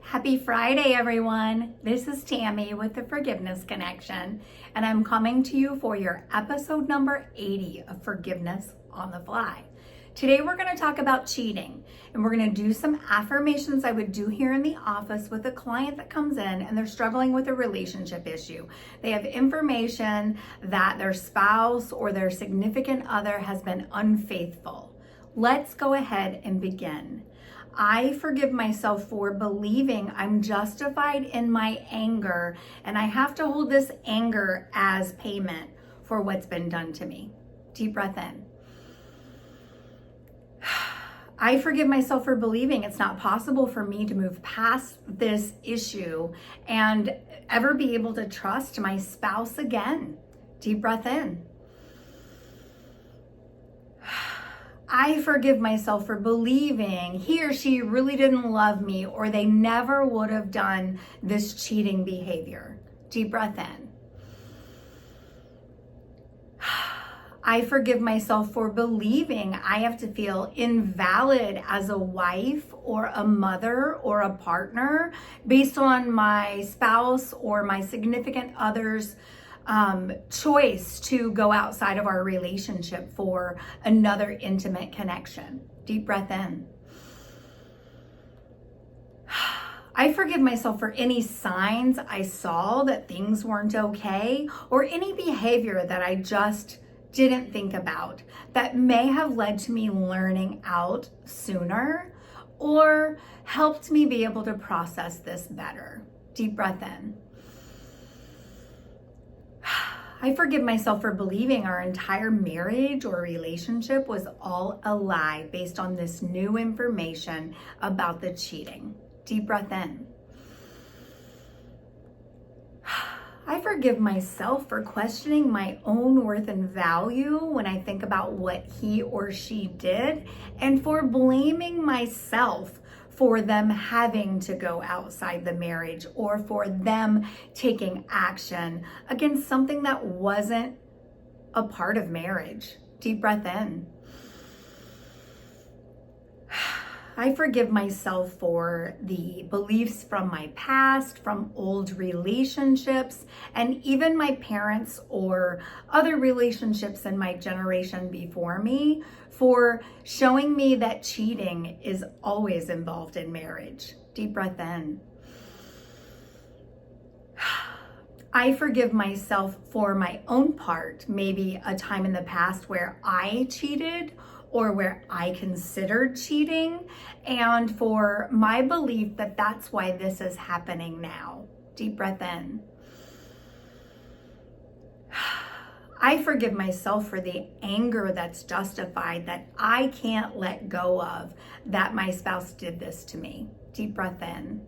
Happy Friday, everyone. This is Tammy with the Forgiveness Connection, and I'm coming to you for your episode number 80 of Forgiveness on the Fly. Today, we're going to talk about cheating, and we're going to do some affirmations I would do here in the office with a client that comes in and they're struggling with a relationship issue. They have information that their spouse or their significant other has been unfaithful. Let's go ahead and begin. I forgive myself for believing I'm justified in my anger, and I have to hold this anger as payment for what's been done to me. Deep breath in. I forgive myself for believing it's not possible for me to move past this issue and ever be able to trust my spouse again. Deep breath in. I forgive myself for believing he or she really didn't love me, or they never would have done this cheating behavior. Deep breath in. I forgive myself for believing I have to feel invalid as a wife or a mother or a partner based on my spouse or my significant other's choice to go outside of our relationship for another intimate connection. Deep breath in. I forgive myself for any signs I saw that things weren't okay, or any behavior that I just didn't think about that may have led to me learning out sooner or helped me be able to process this better. Deep breath in. I forgive myself for believing our entire marriage or relationship was all a lie based on this new information about the cheating. Deep breath in. I forgive myself for questioning my own worth and value when I think about what he or she did, and for blaming myself for them having to go outside the marriage or for them taking action against something that wasn't a part of marriage. Deep breath in. I forgive myself for the beliefs from my past, from old relationships, and even my parents or other relationships in my generation before me, for showing me that cheating is always involved in marriage. Deep breath in. I forgive myself for my own part, maybe a time in the past where I cheated or where I considered cheating, and for my belief that that's why this is happening now. Deep breath in. I forgive myself for the anger that's justified that I can't let go of, that my spouse did this to me. Deep breath in.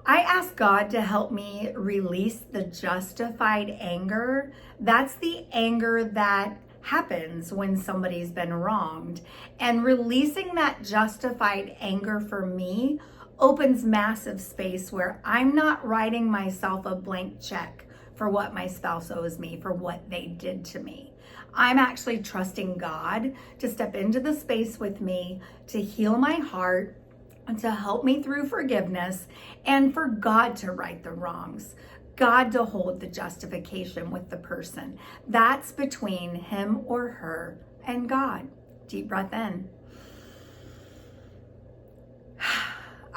I ask God to help me release the justified anger. That's the anger that happens when somebody's been wronged. And releasing that justified anger for me opens massive space where I'm not writing myself a blank check for what my spouse owes me for what they did to me. I'm actually trusting God to step into the space with me, to heal my heart, and to help me through forgiveness, and for God to right the wrongs. God to hold the justification with the person. That's between him or her and God. Deep breath in.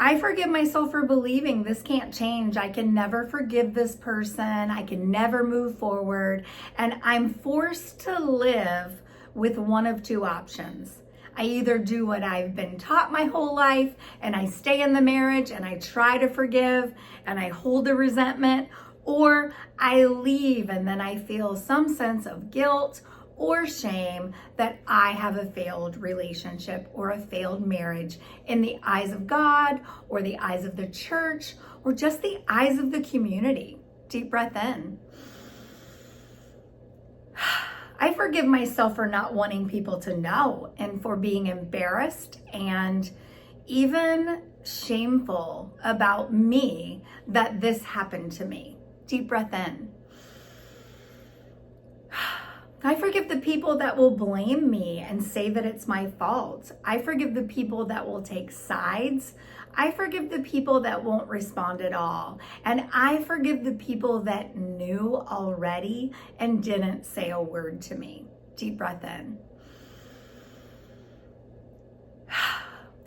I forgive myself for believing this can't change. I can never forgive this person. I can never move forward. And I'm forced to live with one of two options. I either do what I've been taught my whole life and I stay in the marriage and I try to forgive and I hold the resentment, or I leave and then I feel some sense of guilt or shame that I have a failed relationship or a failed marriage in the eyes of God or the eyes of the church or just the eyes of the community. Deep breath in. I forgive myself for not wanting people to know and for being embarrassed and even shameful about me that this happened to me. Deep breath in. I forgive the people that will blame me and say that it's my fault. I forgive the people that will take sides. I forgive the people that won't respond at all. And I forgive the people that knew already and didn't say a word to me. Deep breath in.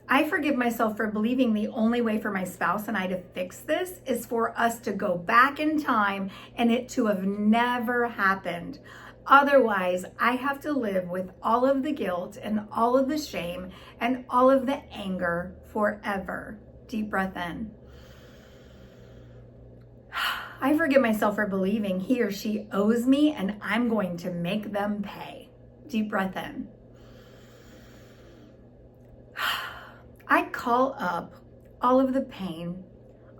I forgive myself for believing the only way for my spouse and I to fix this is for us to go back in time and it to have never happened. Otherwise, I have to live with all of the guilt and all of the shame and all of the anger forever. Deep breath in. I forgive myself for believing he or she owes me and I'm going to make them pay. Deep breath in. I call up all of the pain,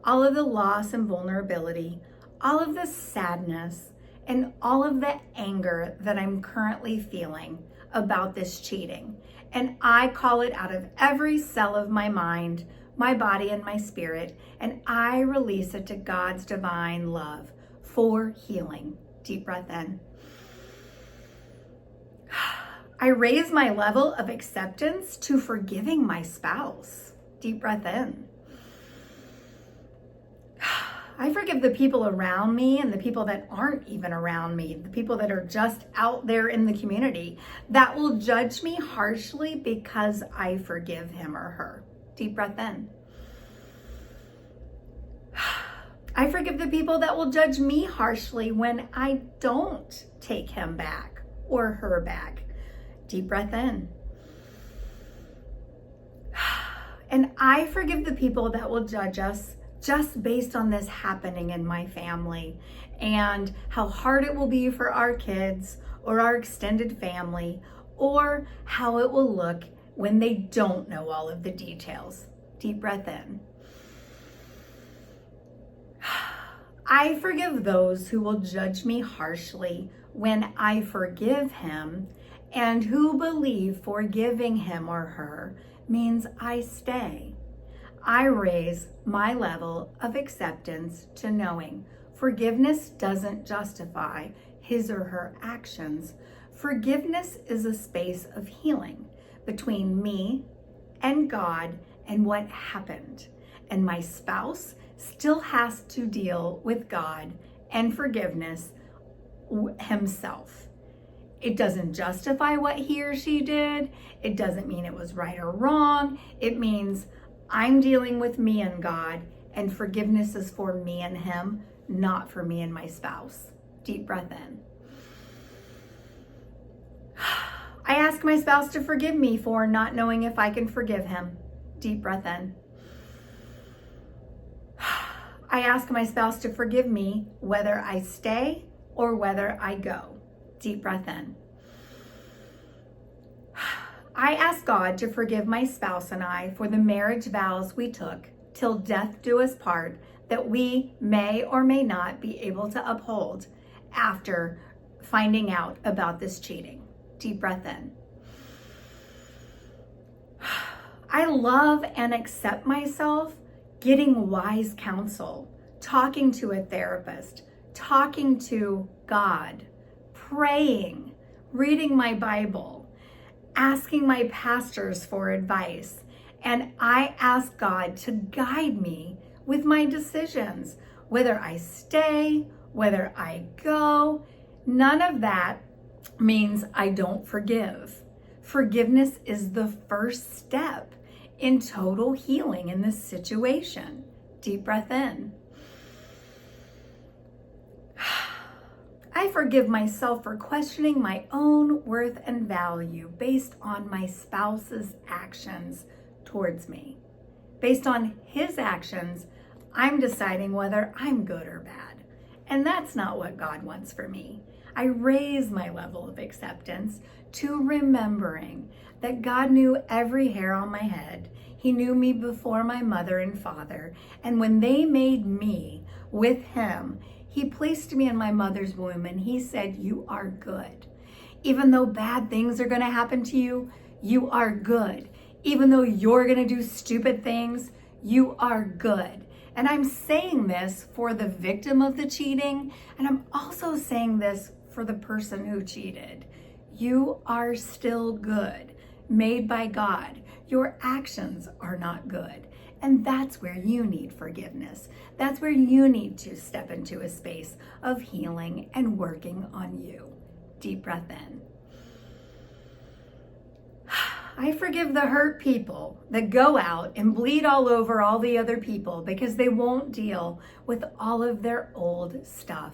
all of the loss and vulnerability, all of the sadness, and all of the anger that I'm currently feeling about this cheating. And I call it out of every cell of my mind, my body, and my spirit, and I release it to God's divine love for healing. Deep breath in. I raise my level of acceptance to forgiving my spouse. Deep breath in. I forgive the people around me and the people that aren't even around me, the people that are just out there in the community that will judge me harshly because I forgive him or her. Deep breath in. I forgive the people that will judge me harshly when I don't take him back or her back. Deep breath in. And I forgive the people that will judge us just based on this happening in my family and how hard it will be for our kids or our extended family, or how it will look when they don't know all of the details. Deep breath in. I forgive those who will judge me harshly when I forgive him and who believe forgiving him or her means I stay. I raise my level of acceptance to knowing forgiveness doesn't justify his or her actions. Forgiveness is a space of healing between me and God and what happened. And my spouse still has to deal with God and forgiveness himself. It doesn't justify what he or she did. It doesn't mean it was right or wrong. It means I'm dealing with me and God, and forgiveness is for me and him, not for me and my spouse. Deep breath in. I ask my spouse to forgive me for not knowing if I can forgive him. Deep breath in. I ask my spouse to forgive me whether I stay or whether I go. Deep breath in. I ask God to forgive my spouse and I for the marriage vows we took till death do us part that we may or may not be able to uphold after finding out about this cheating. Deep breath in. I love and accept myself getting wise counsel, talking to a therapist, talking to God, praying, reading my Bible, asking my pastors for advice. And I ask God to guide me with my decisions, whether I stay, whether I go. None of that means I don't forgive. Forgiveness is the first step in total healing in this situation. Deep breath in. I forgive myself for questioning my own worth and value based on my spouse's actions towards me. Based on his actions, I'm deciding whether I'm good or bad. And that's not what God wants for me. I raise my level of acceptance to remembering that God knew every hair on my head. He knew me before my mother and father. And when they made me with him, he placed me in my mother's womb and he said, "You are good. Even though bad things are going to happen to you, you are good. Even though you're going to do stupid things, you are good." And I'm saying this for the victim of the cheating, and I'm also saying this for the person who cheated. You are still good, made by God. Your actions are not good. And that's where you need forgiveness. That's where you need to step into a space of healing and working on you. Deep breath in. I forgive the hurt people that go out and bleed all over all the other people because they won't deal with all of their old stuff.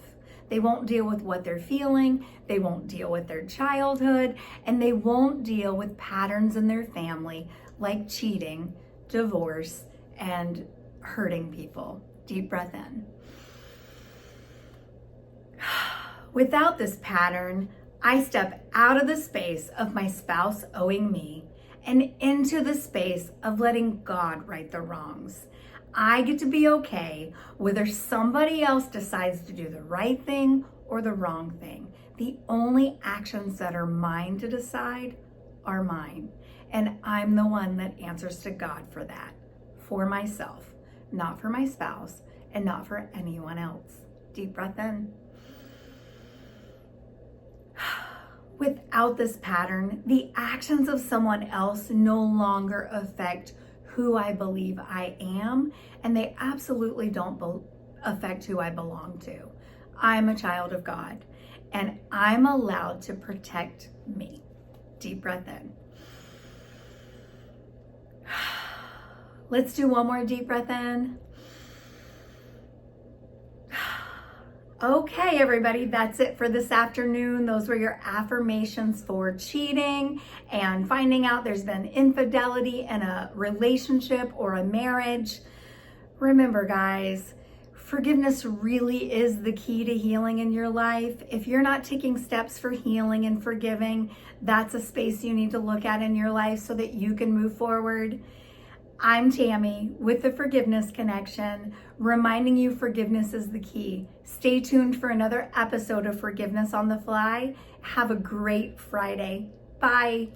They won't deal with what they're feeling, they won't deal with their childhood, and they won't deal with patterns in their family like cheating, divorce, and hurting people. Deep breath in. Without this pattern, I step out of the space of my spouse owing me and into the space of letting God right the wrongs. I get to be okay whether somebody else decides to do the right thing or the wrong thing. The only actions that are mine to decide are mine. And I'm the one that answers to God for that, for myself, not for my spouse, and not for anyone else. Deep breath in. Without this pattern, the actions of someone else no longer affect who I believe I am, and they absolutely don't affect who I belong to. I'm a child of God, and I'm allowed to protect me. Deep breath in. Let's do one more deep breath in. Okay, everybody, that's it for this afternoon. Those were your affirmations for cheating and finding out there's been infidelity in a relationship or a marriage. Remember, guys, forgiveness really is the key to healing in your life. If you're not taking steps for healing and forgiving, that's a space you need to look at in your life so that you can move forward. I'm Tammy with the Forgiveness Connection, reminding you forgiveness is the key. Stay tuned for another episode of Forgiveness on the Fly. Have a great Friday. Bye.